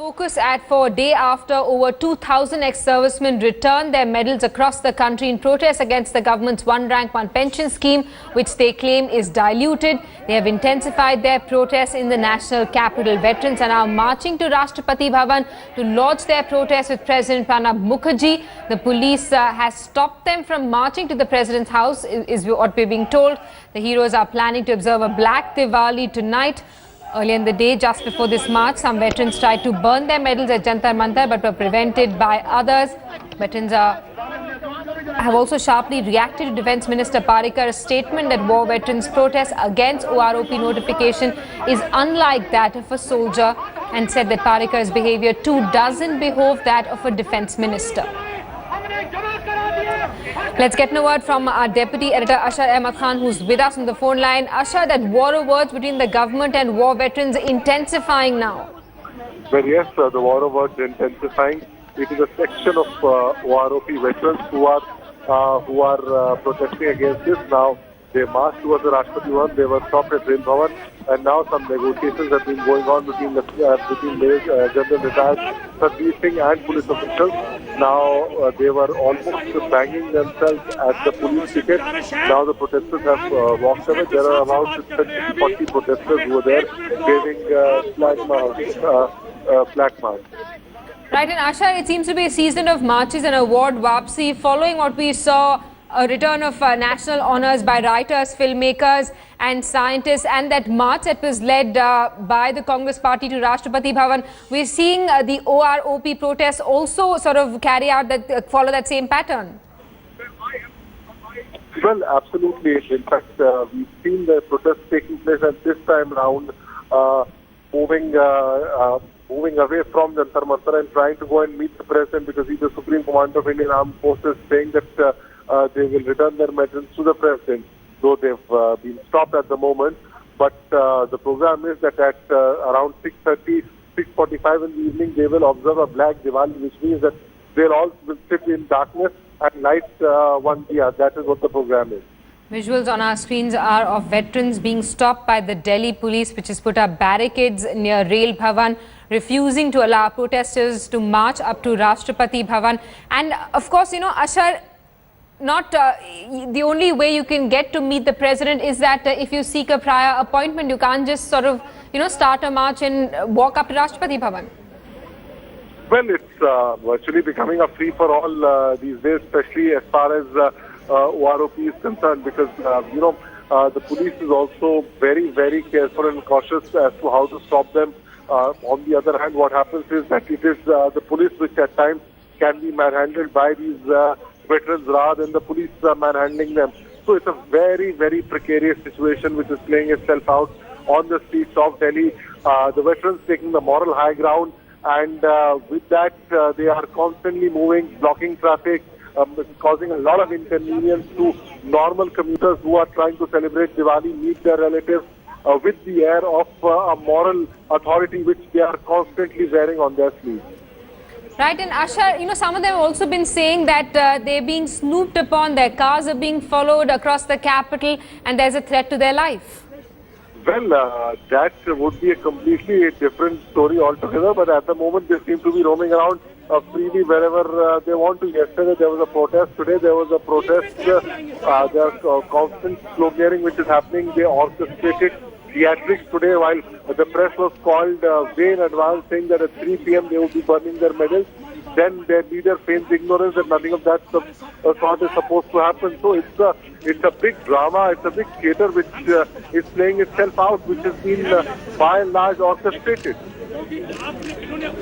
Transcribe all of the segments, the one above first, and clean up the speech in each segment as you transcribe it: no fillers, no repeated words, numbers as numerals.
Focus for a day after over 2,000 ex-servicemen returned their medals across the country in protest against the government's one-rank-one pension scheme, which they claim is diluted. They have intensified their protests in the national capital. Veterans are now marching to Rashtrapati Bhavan to lodge their protest with President Pranab Mukherjee. The police has stopped them from marching to the president's house, is what we're being told. The heroes are planning to observe a black Diwali tonight. Earlier in the day, just before this march, some veterans tried to burn their medals at Jantar Mantar but were prevented by others. Veterans have also sharply reacted to Defence Minister Parikar's statement that war veterans' protest against OROP notification is unlike that of a soldier, and said that Parikar's behaviour too doesn't behove that of a Defence Minister. Let's get a word from our Deputy Editor Ashar Ahmed Khan, who's with us on the phone line. Ashar, that war of words between the government and war veterans intensifying now. Well, yes, the war of words intensifying. It is a section of OROP veterans who are protesting against this. Now they marched towards the Rashtrapati Bhavan. They were stopped at Rail Bhavan, and now some negotiations have been going on between the General Retired Sarbir Singh and police officials. Now they were almost banging themselves at the police ticket. Now the protesters have walked away. There are about 30-40 protesters who were there waving flag march. Right, and Ashar, it seems to be a season of marches and award wapsi, following what we saw, a return of national honours by writers, filmmakers and scientists, and that march that was led by the Congress party to Rashtrapati Bhavan. We're seeing the OROP protests also sort of carry out that, follow that same pattern. Well, absolutely. In fact, we've seen the protests taking place at this time round, moving away from Jantar Mantar and trying to go and meet the president, because he's the Supreme Commander of Indian Armed Forces, saying that they will return their medals to the president, though they've been stopped at the moment. But the program is that at around 6:30, 6:45 in the evening, they will observe a black Diwali, which means that they'll all will sit in darkness and light one diya. That is what the program is. Visuals on our screens are of veterans being stopped by the Delhi police, which has put up barricades near Rail Bhavan, refusing to allow protesters to march up to Rashtrapati Bhavan. And of course, you know, Ashar, not the only way you can get to meet the president is that if you seek a prior appointment, you can't just sort of, you know, start a march and walk up to Rashtrapati Bhavan. Well, it's virtually becoming a free-for-all these days, especially as far as OROP is concerned, because, the police is also very, very careful and cautious as to how to stop them. On the other hand, what happens is that it is the police which at times can be manhandled by these veterans rather than the police manhandling them. So it's a very, very precarious situation which is playing itself out on the streets of Delhi. The veterans taking the moral high ground, and with that they are constantly moving, blocking traffic, causing a lot of inconvenience to normal commuters who are trying to celebrate Diwali, meet their relatives with the air of a moral authority which they are constantly wearing on their sleeves. Right, and Ashar, you know, some of them have also been saying that they're being snooped upon, their cars are being followed across the capital, and there's a threat to their life. Well, that would be a completely different story altogether, but at the moment they seem to be roaming around freely wherever they want to. Yesterday there was a protest, today there was a protest. There are constant sloganeering which is happening. They orchestrated theatrics today while the press was called way in advance, saying that at 3 p.m. they would be burning their medals. Then their leader feigns ignorance that nothing of that sort is supposed to happen. So it's a big drama, it's a big theatre which is playing itself out, which has been by and large orchestrated.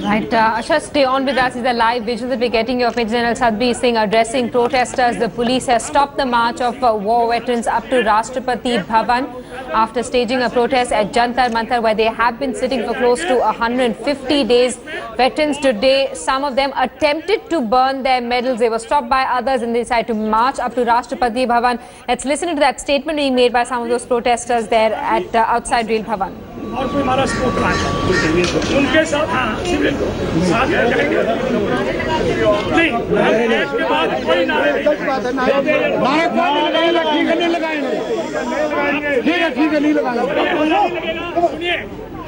Right, Ashar, stay on with us. These are live visuals that we're getting of Major General Sarbir Singh addressing protesters. The police has stopped the march of war veterans up to Rashtrapati Bhavan after staging a protest at Jantar Mantar, where they have been sitting for close to 150 days. Veterans today, some of them attempted to burn their medals. They were stopped by others and they decided to march up to Rashtrapati Bhavan. Let's listen to that statement being made by some of those protesters there at outside Rail Bhavan. और कोई हमारा support रहा है उनके साथ साथ जाएंगे नहीं इसके बाद कोई नारे नहीं लगाएंगे ठीक है नहीं लगाएंगे सुनिए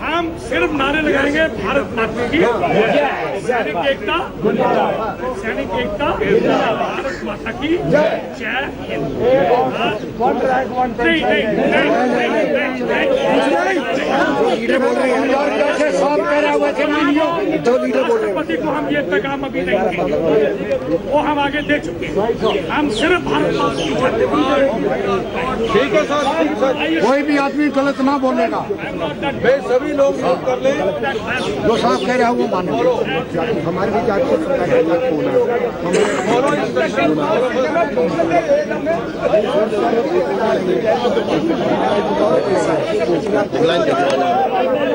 हम सिर्फ नारे लगाएंगे भारत माता की सैनिक एकता, भारत माता की जय हिंद। राष्ट्रपति को हम ये पैगाम अभी नहीं देंगे, वो हम आगे दे चुके हैं। हम सिर्फ भारत माता की ठीक है सर, कोई भी आदमी गलत ना बोलेगा। वे सभी लोग नोट कर लें, जो साहब कह रहे हैं वो मानो। हमारी भी जाति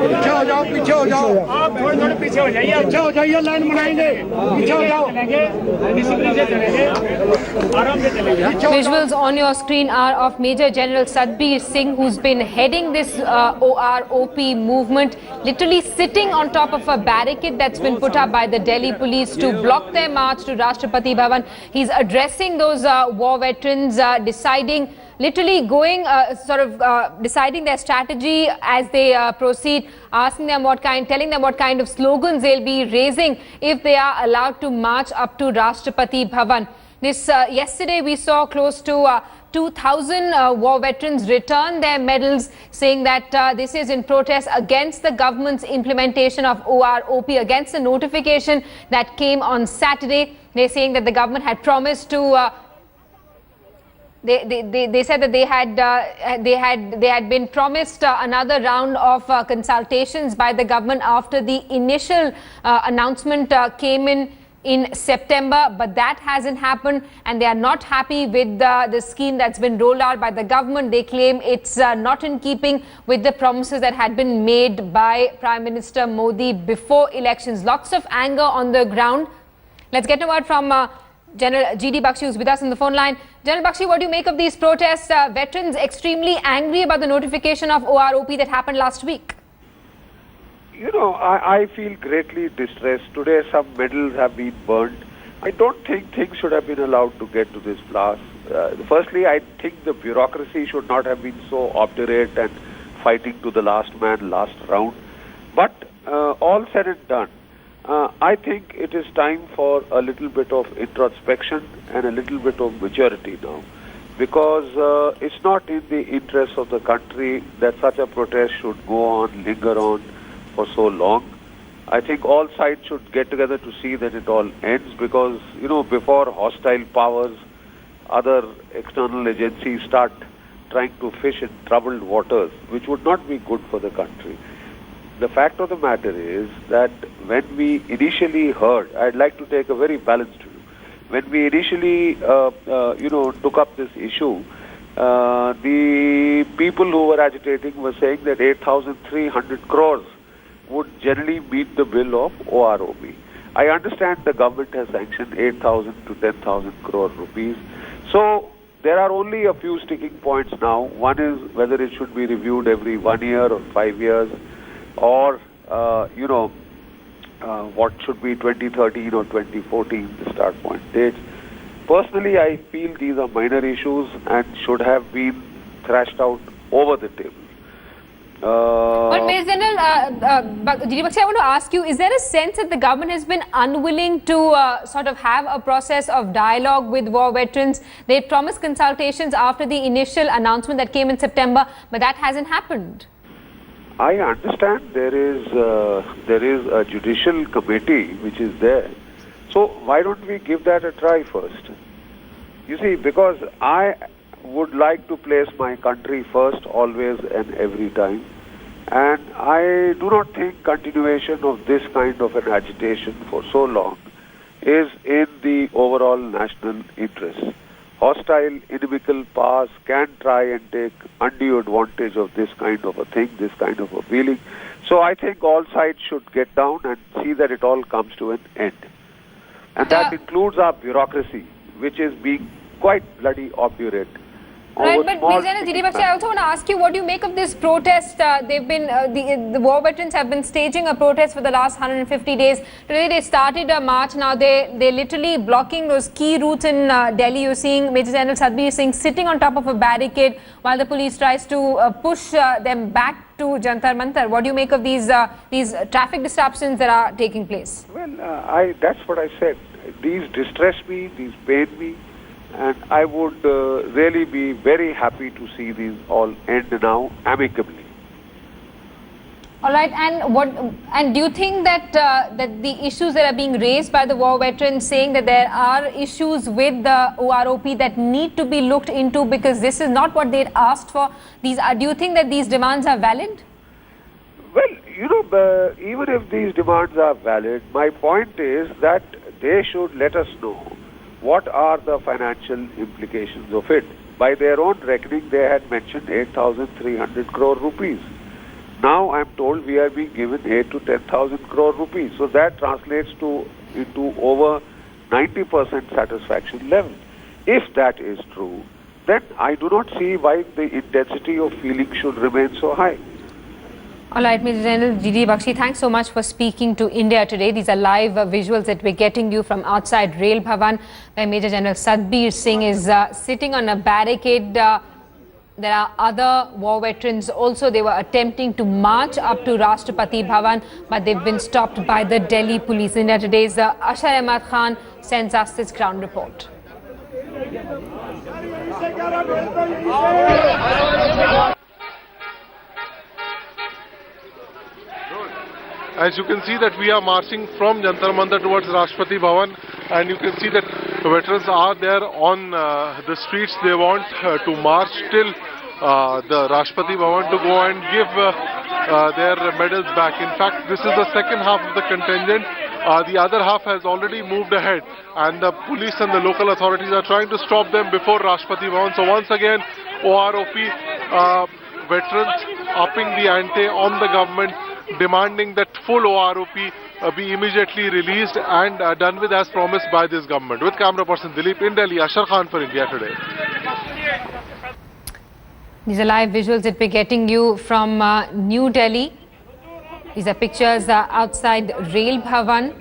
पीछे हो जाओ, पीछे हो जाओ, आप थोड़े पीछे हो जाइए, पीछे हो जाइए, लाइन बनाएंगे, पीछे हो जाओ, डिसिप्लिन से चलेंगे, आराम से चलेंगे। Visuals on your screen are of Major General Sadbir Singh, who's been heading this OROP movement, literally sitting on top of a barricade that's been put up by the Delhi police to block their march to Rashtrapati Bhavan. He's addressing those war veterans, deciding, literally going, deciding their strategy as they proceed, asking them telling them what kind of slogans they'll be raising if they are allowed to march up to Rashtrapati Bhavan. This yesterday we saw close to 2,000 war veterans return their medals, saying that this is in protest against the government's implementation of OROP, against the notification that came on Saturday. They're saying that the government had promised to They said that they had been promised another round of consultations by the government after the initial announcement came in September, but that hasn't happened, and they are not happy with the scheme that's been rolled out by the government. They claim it's not in keeping with the promises that had been made by Prime Minister Modi before elections. Lots of anger on the ground. Let's get a word from General G.D. Bakshi, who's with us on the phone line. General Bakshi, what do you make of these protests? Veterans extremely angry about the notification of OROP that happened last week. You know, I feel greatly distressed. Today some medals have been burned. I don't think things should have been allowed to get to this pass. Firstly, I think the bureaucracy should not have been so obdurate and fighting to the last man, last round. But all said and done, I think it is time for a little bit of introspection and a little bit of maturity now. Because it's not in the interest of the country that such a protest should go on, linger on for so long. I think all sides should get together to see that it all ends, because, you know, before hostile powers, other external agencies start trying to fish in troubled waters, which would not be good for the country. The fact of the matter is that when we initially heard, I'd like to take a very balanced view. When we initially, took up this issue, the people who were agitating were saying that 8,300 crores would generally meet the bill of OROP. I understand the government has sanctioned 8,000 to 10,000 crore rupees. So there are only a few sticking points now. One is whether it should be reviewed every 1 year or 5 years, or, what should be 2013 or 2014, the start point dates. Personally, I feel these are minor issues and should have been thrashed out over the table. But Major General G.D. Bakshi, I want to ask you, is there a sense that the government has been unwilling to have a process of dialogue with war veterans? They promised consultations after the initial announcement that came in September, but that hasn't happened. I understand there is a judicial committee which is there. So why don't we give that a try first? You see, because I would like to place my country first always and every time. And I do not think continuation of this kind of an agitation for so long is in the overall national interest. Hostile, inimical powers can try and take undue advantage of this kind of a thing, this kind of a feeling. So I think all sides should get down and see that it all comes to an end. And that includes our bureaucracy, which is being quite bloody obdurate. Right, but I also want to ask you what you make of this protest. They've been the war veterans have been staging a protest for the last 150 days. Today they started a march. Now they're literally blocking those key routes in Delhi. You're seeing Major General Sadbir Singh sitting on top of a barricade while the police tries to push them back to Jantar Mantar. What do you make of these traffic disruptions that are taking place? Well, that's what I said. These distress me, these pain me, and I would really be very happy to see these all end now amicably. All right, and do you think that that the issues that are being raised by the war veterans, saying that there are issues with the OROP that need to be looked into because this is not what they'd asked for? Do you think that these demands are valid? Well, you know, even if these demands are valid, my point is that they should let us know what are the financial implications of it. By their own reckoning, they had mentioned 8,300 crore rupees. Now I'm told we are being given 8 to 10,000 crore rupees. So that translates into over 90% satisfaction level. If that is true, then I do not see why the intensity of feeling should remain so high. All right, Major General G.D. Bakshi, thanks so much for speaking to India today. These are live visuals that we're getting you from outside Rail Bhavan, where Major General Sadbir Singh is sitting on a barricade. There are other war veterans also. They were attempting to march up to Rashtrapati Bhavan, but they've been stopped by the Delhi police. India Today's Ashar Ahmad Khan sends us this ground report. As you can see that we are marching from Jantar Mantar towards Rashtrapati Bhavan, and you can see that the veterans are there on the streets. They want to march till the Rashtrapati Bhavan to go and give their medals back. In fact, this is the second half of the contingent. The other half has already moved ahead, and the police and the local authorities are trying to stop them before Rashtrapati Bhavan. So once again, OROP veterans upping the ante on the government, demanding that full OROP be immediately released and done with as promised by this government. With camera person Dilip in Delhi, Ashar Khan for India Today. These are live visuals that we're getting you from New Delhi. These are pictures outside Rail Bhavan,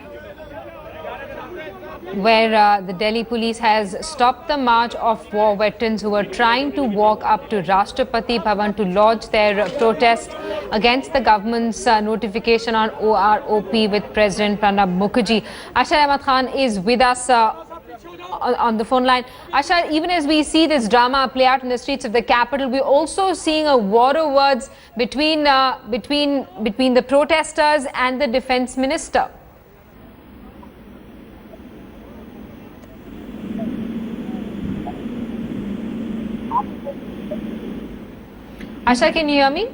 where the Delhi police has stopped the march of war veterans who were trying to walk up to Rashtrapati Bhavan to lodge their protest against the government's notification on OROP with President Pranab Mukherjee. Ashar Ahmad Khan is with us on the phone line. Ashar, even as we see this drama play out in the streets of the capital, we're also seeing a war of words between the protesters and the defense minister. Asha, can you hear me?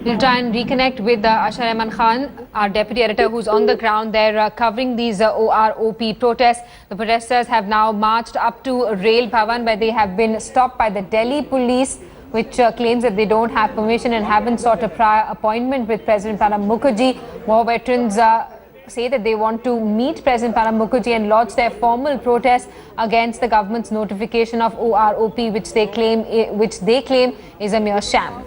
We'll try and reconnect with Ashar Ahmad Khan, our deputy editor who's on the ground there covering these OROP protests. The protesters have now marched up to Rail Bhavan, where they have been stopped by the Delhi police, which claims that they don't have permission and haven't sought a prior appointment with President Pranab Mukherjee. War veterans say that they want to meet President Pranab Mukherjee and lodge their formal protest against the government's notification of OROP, which they claim is a mere sham.